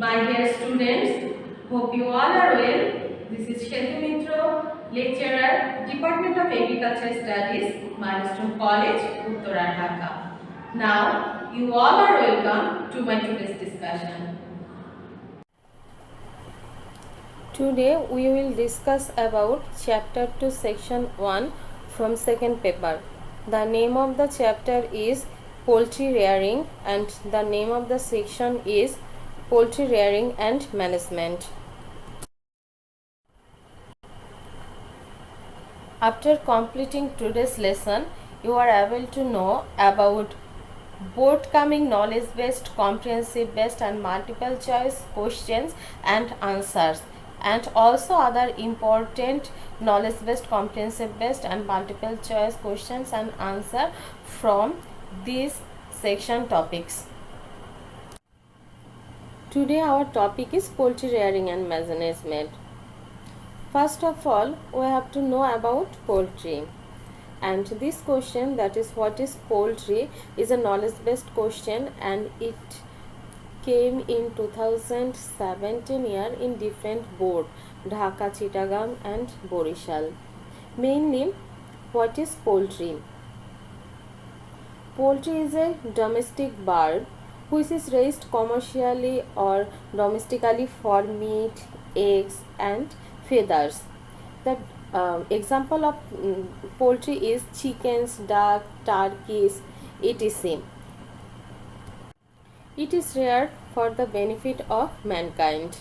My dear students, hope you all are well. This is Shetu Mitro, lecturer, Department of Agriculture Studies, Milestone College, Uttara Dhaka. Now, you all are welcome to my today's discussion. Today we will discuss about chapter 2 section 1 from second paper. The name of the chapter is poultry rearing and the name of the section is poultry rearing and management. After completing today's lesson, you are able to know about board-coming knowledge-based, comprehensive-based and multiple choice questions and answers, and also other important knowledge-based, comprehensive-based and multiple choice questions and answer from these section topics. Today our topic is poultry rearing and management. First of all, we have to know about poultry. And this question, that is what is poultry, is a knowledge based question and it came in 2017 year in different board, Dhaka, Chittagong and Borishal. Mainly, what is poultry? Poultry is a domestic bird which is raised commercially or domestically for meat, eggs and feathers. The example of poultry is chickens, duck, turkeys, etc. It is reared for the benefit of mankind.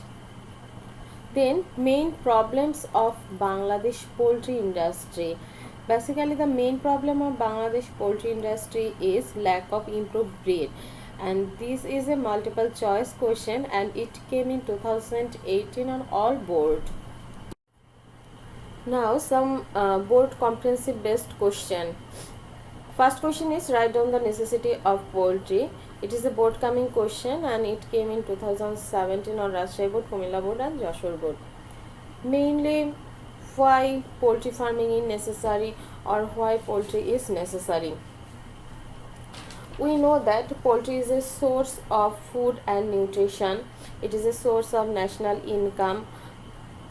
Then main problems of Bangladesh poultry industry. Basically the main problem of Bangladesh poultry industry is lack of improved breed, and this is a multiple choice question and it came in 2018 on all board. Now some board comprehensive based question. First question is write down the necessity of poultry. It is a board coming question and it came in 2017 on Rajshahi board, Kumilla board and Jashore board. Mainly why poultry farming is necessary or why poultry is necessary. We know that poultry is a source of food and nutrition. It is a source of national income.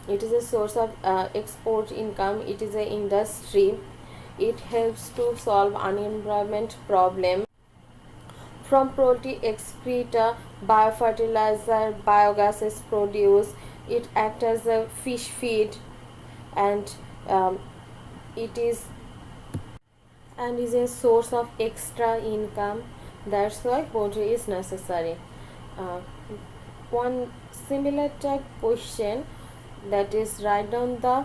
It is a source of export income. It is an industry. It helps to solve unemployment problem. From poultry excreta, biofertilizer, biogas is produced. It acts as a fish feed, and it is a source of extra income. That's why poultry is necessary. One similar type question, that is write down the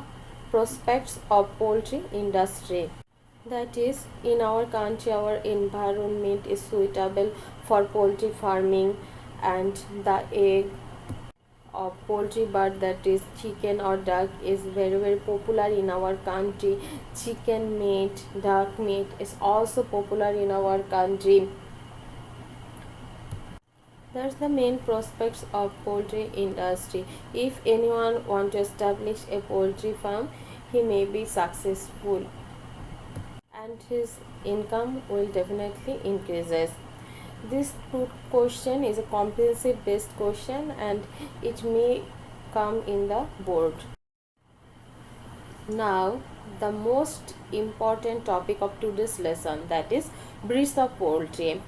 prospects of poultry industry. That is, in our country our environment is suitable for poultry farming and the egg of poultry bird, that is chicken or duck, is very popular in our country. Chicken meat, duck meat is also popular in our country. That's the main prospects of poultry industry. If anyone want to establish a poultry farm, he may be successful and his income will definitely increases. This question is a comprehensive based question and it may come in the board. Now the most important topic of today's lesson, that is breeds of poultry.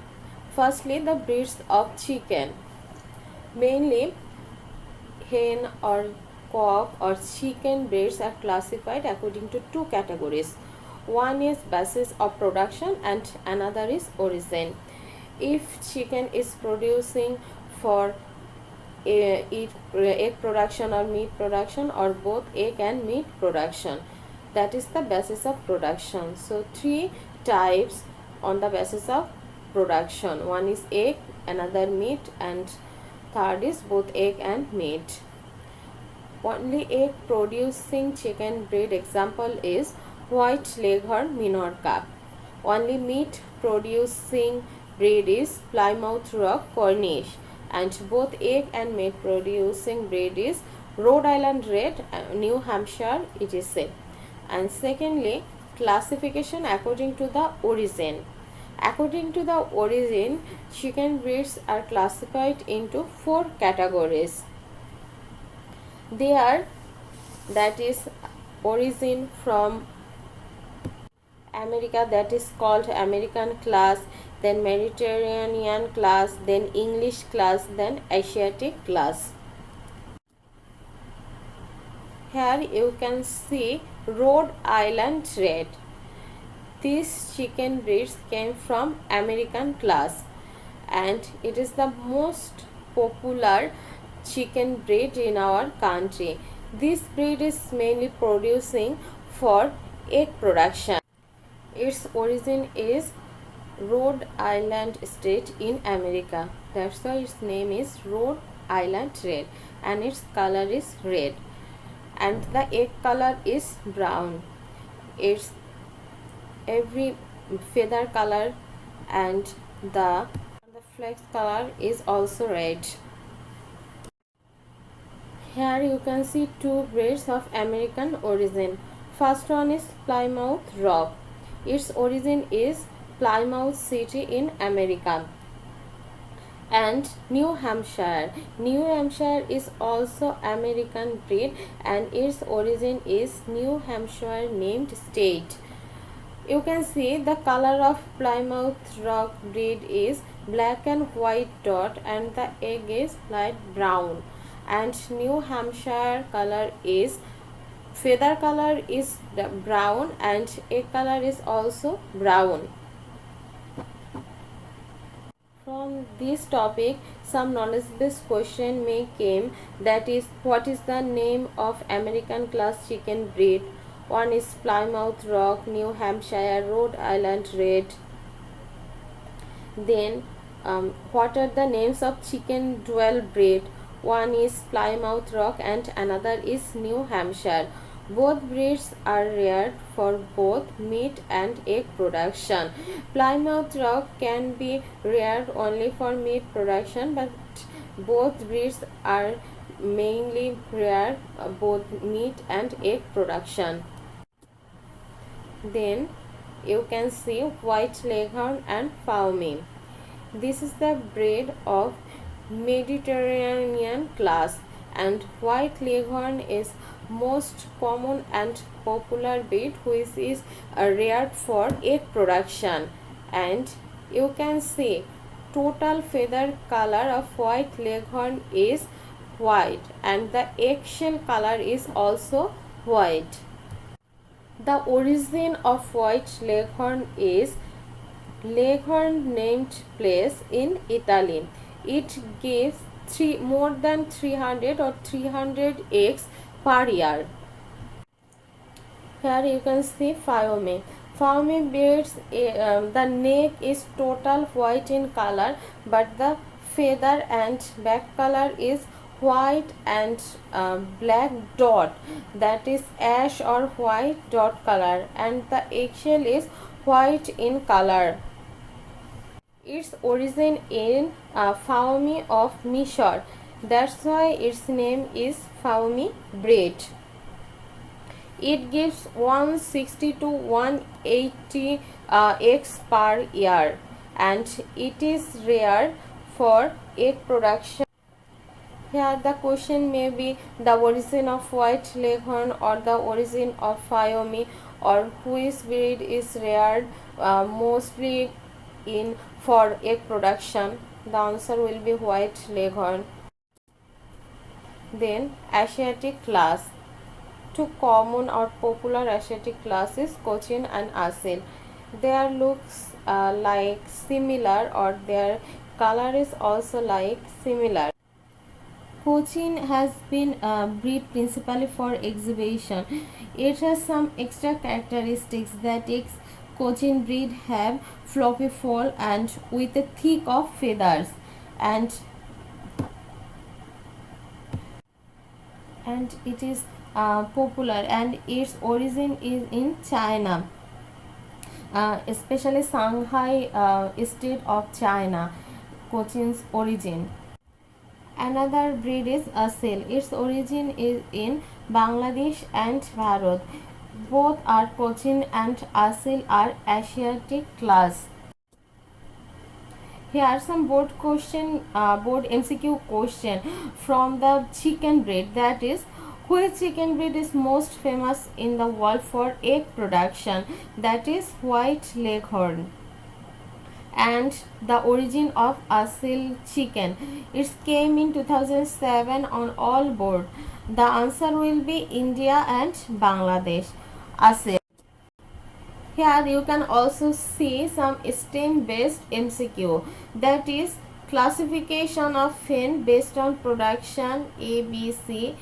Firstly, the breeds of chicken. Mainly hen or cock or chicken breeds are classified according to two categories. One is basis of production and another is origin. If chicken is producing for egg production or meat production or both egg and meat production, that is the basis of production. So three types on the basis of production. One is egg, another meat and third is both egg and meat. Only egg producing chicken breed example is white leghorn, Minorca. Only meat producing breed is Plymouth Rock, Cornish, and both egg and meat producing breed is Rhode Island Red, New Hampshire, etc. And secondly, classification according to the origin. According to the origin, chicken breeds are classified into 4 categories. They are, that is, origin from America, that is called American class, then Mediterranean class, then English class, then Asiatic class. Here you can see Rhode Island Red. These chicken breeds came from American class and it is the most popular chicken breed in our country. This breed is mainly producing for egg production. Its origin is Rhode Island state in America. That's why its name is Rhode Island Red and its color is red and the egg color is brown. Its every feather color and the flex color is also red. Here you can see 2 breeds of American origin. First one is Plymouth Rock. Its origin is Plymouth City in America. And New Hampshire. New Hampshire is also American breed and its origin is New Hampshire named state. You can see the color of Plymouth Rock breed is black and white dot and the egg is light brown. And New Hampshire color is feather color is brown and egg color is also brown. From this topic, some knowledge based question may come, that is, what is the name of American class chicken breed? One is Plymouth Rock, New Hampshire, Rhode Island Red. Then what are the names of chicken dual breed? One is Plymouth Rock and another is New Hampshire. Both breeds are reared for both meat and egg production. Plymouth Rock can be reared only for meat production, but both breeds are mainly reared both meat and egg production. Then you can see White Leghorn and Faume. This is the breed of Mediterranean class and White Leghorn is most common and popular breed which is reared for egg production. And you can see total feather color of White Leghorn is white and the eggshell color is also white. The origin of White Leghorn is Leghorn named place in Italy. It gives more than 300 or 300 eggs per year. Here you can see Faume. Faume breeds, the neck is total white in color, but the feather and back color is white and black dot, that is ash or white dot color, and the eggshell is white in color. Its origin in Faume of Mysore. That's why its name is Faume breed. It gives 160 to 180 eggs per year and it is rare for egg production. Here the question may be the origin of White Leghorn or the origin of Faume, or which breed is reared mostly in for egg production. The answer will be White Leghorn. Then Asiatic class. Two common or popular Asiatic classes, Cochin and Asil. Their looks like similar, or their color is also like similar. Cochin has been bred principally for exhibition. It has some extra characteristics that its Cochin breed have floppy fall and with a thick of feathers, and it is popular, and its origin is in China, especially Shanghai state of China. Cochin's origin. Another breed is Asil. Its origin is in Bangladesh and Bharat. Both are Cochin and Asil are Asiatic class. Here are some board MCQ question from the chicken breed. That is, which chicken breed is most famous in the world for egg production? That is White Leghorn. And the origin of Asil chicken. It came in 2007 on all board. The answer will be India and Bangladesh. Asil. Here you can also see some STEM based MCQ, that is classification of fin based on production A, B, C,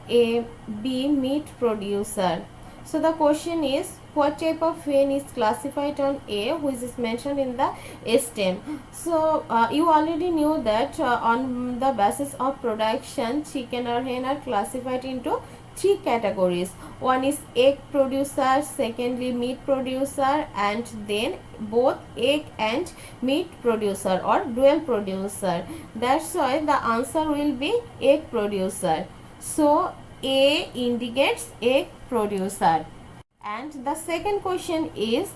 A, B meat producer. So the question is, what type of fin is classified on A, which is mentioned in the STEM. So you already knew that on the basis of production, chicken or hen are classified into three categories. One is egg producer, secondly meat producer, and then both egg and meat producer or dual producer. That's why the answer will be egg producer. So A indicates egg producer. And the second question is,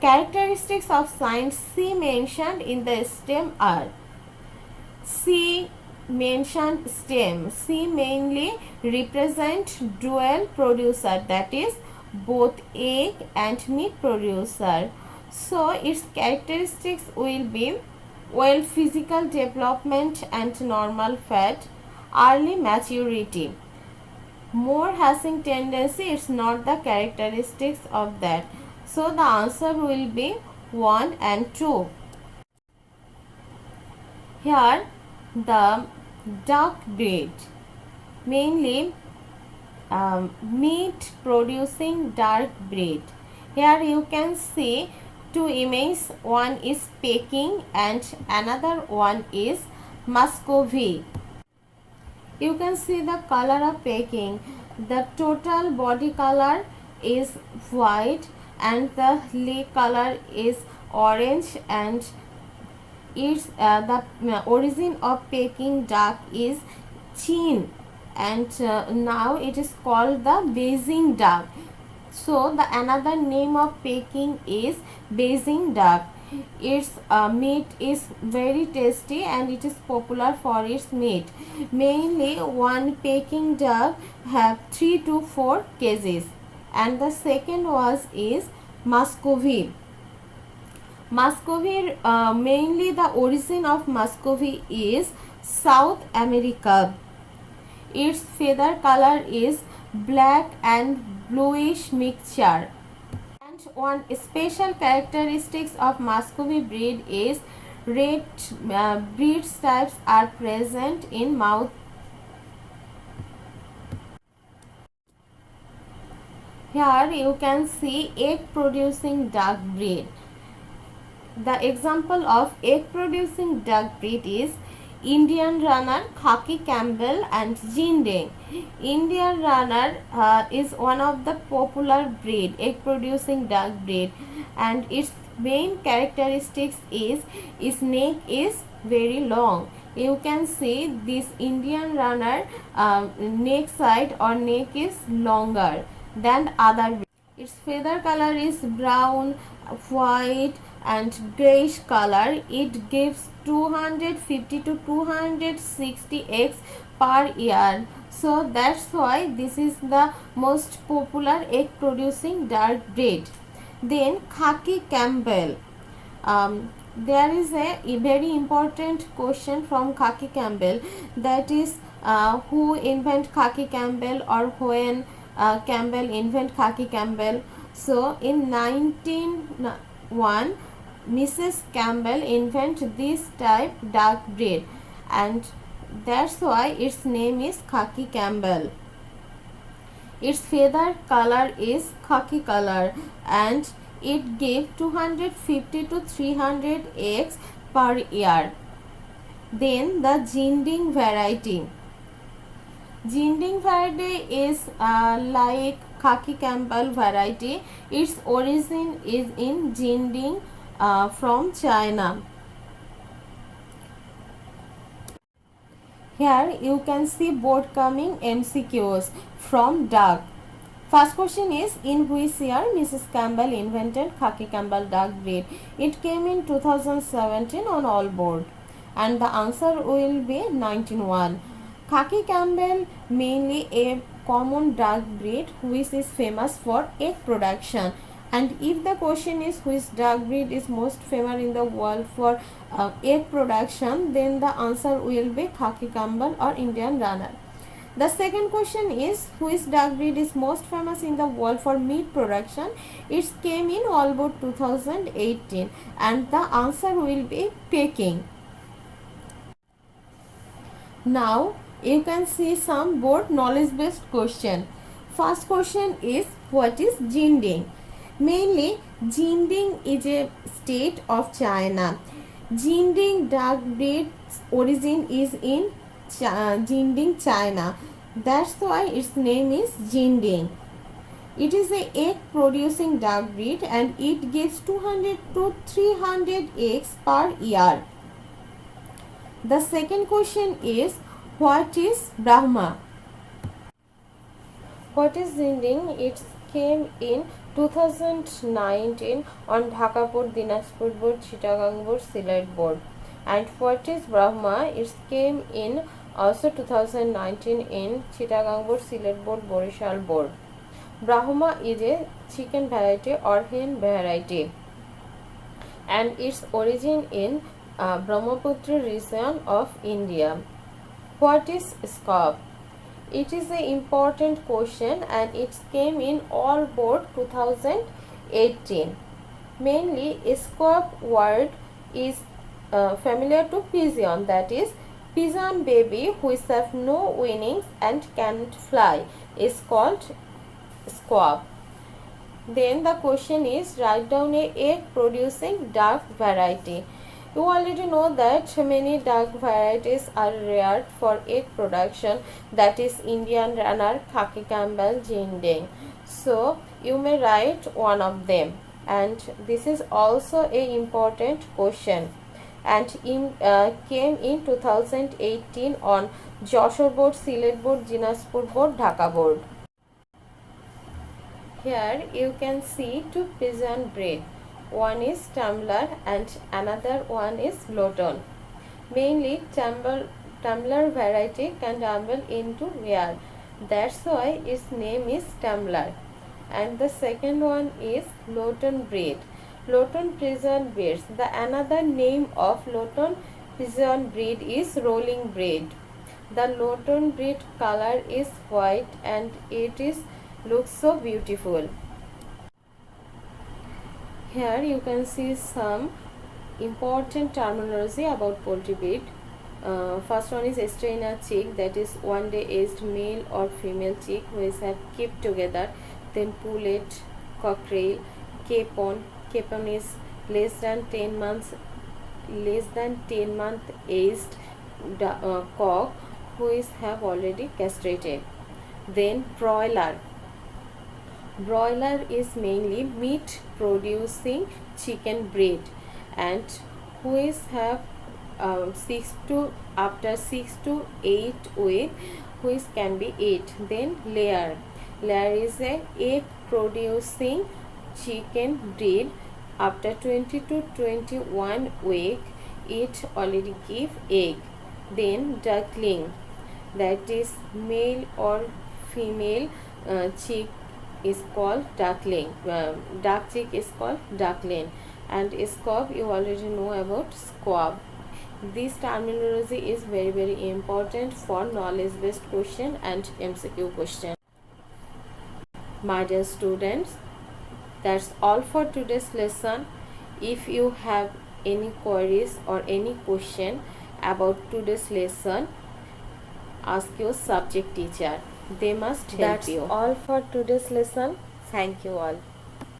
characteristics of signs C mentioned in the STEM are. C mentioned STEM. C mainly represent dual producer, that is both egg and meat producer. So its characteristics will be well physical development and normal fat, early maturity. More hatching tendency is not the characteristics of that. So the answer will be 1 and 2. Here the duck breed, mainly meat producing duck breed. Here you can see two images, one is Peking and another one is Muscovy. You can see the color of Peking. The total body color is white and the leg color is orange, and its the origin of Peking duck is Chin, and now it is called the Beijing duck. So the another name of Peking is Beijing duck. Its meat is very tasty and it is popular for its meat. Mainly one Peking duck have 3 to 4 kgs, and the second was is Muscovy. Muscovy, mainly the origin of Muscovy is South America. Its feather color is black and bluish mixture. And one special characteristics of Muscovy breed is red breed stripes are present in mouth. Here you can see egg producing duck breed. The example of egg producing duck breed is Indian Runner, Khaki Campbell and Jindeng. Indian Runner is one of the popular breed, egg producing duck breed, and its main characteristics is its neck is very long. You can see this Indian Runner neck side or neck is longer than other breed. Its feather color is brown, white and grayish color. It gives 250 to 260 eggs per year. So that's why this is the most popular egg producing duck breed. Then Khaki Campbell. There is a very important question from Khaki Campbell, that is who invent Khaki Campbell or when Campbell invent Khaki Campbell. So in 1901 Mrs. Campbell invent this type duck breed, and that's why its name is Khaki Campbell. Its feather color is khaki color and it gives 250 to 300 eggs per year. Then the Jinding variety. Jinding variety is like Khaki Campbell variety. Its origin is in Jinding from China. Here you can see board coming MCQs from duck. First question is, in which year Mrs. Campbell invented Khaki Campbell duck breed? It came in 2017 on all board. And the answer will be 1901. Khaki Campbell mainly a common duck breed which is famous for egg production. And if the question is which duck breed is most famous in the world for egg production, then the answer will be Khaki Campbell or Indian Runner. The second question is, which duck breed is most famous in the world for meat production? It came in all board 2018 and the answer will be Peking. Now you can see some board knowledge based question. First question is, what is Jinding? Mainly Jinding is a state of China. Jinding duck breed's origin is in Jinding, China. That's why its name is Jinding. It is a egg producing duck breed and it gives 200 to 300 eggs per year. The second question is, what is Brahma? What is Jinding? It came in 2019 on Dhaka board, Dinajpur board, Chittagong board, Sylhet board. And what is Brahma? It came in also 2019 in Chittagong board, Sylhet board, Borishal board. Brahma is a chicken variety or hen variety and its origin in Brahmaputra region of India. What is Scab? It is an important question and it came in all board 2018. Mainly Scab word is familiar to pigeon, that is pigeon baby which have no wings and can't fly is called squab. Then the question is, write down a egg producing duck variety. You already know that many duck varieties are reared for egg production, that is Indian Runner, Khaki Campbell, Jinding. So you may write one of them, and this is also a important question and came in 2018 on Joshore board, Sylhet board, Dinajpur board, Dhaka board. Here you can see two pigeon breed. One is Tumbler and another one is Lowton. Mainly Tumbler variety can tumble into air. That's why its name is Tumbler. And the second one is Lowton breed. Lowton pigeon breeds. The another name of Lowton pigeon breed is Rolling breed. The Lowton breed color is white and it is looks so beautiful. Here you can see some important terminology about poultry breed. First one is Estrina chick, that is one day aged male or female chick which have kept together. Then pullet, cockerel, capon. Capon is less than 10 month aged cock which have already castrated. Then broiler. Broiler is mainly meat producing chicken breed and which have 6 to 8 weeks which can be eat. Then layer. Layer is a egg producing chicken breed. After 20 to 21 week it already give egg. Then duckling, that is male or female chick is called duckling. Duck chick is called duckling. And squab, you already know about squab. This terminology is very important for knowledge based question and MCQ question. My dear students, that's all for today's lesson. If you have any queries or any question about today's lesson, ask your subject teacher. They must help you. That's all for today's lesson. Thank you all.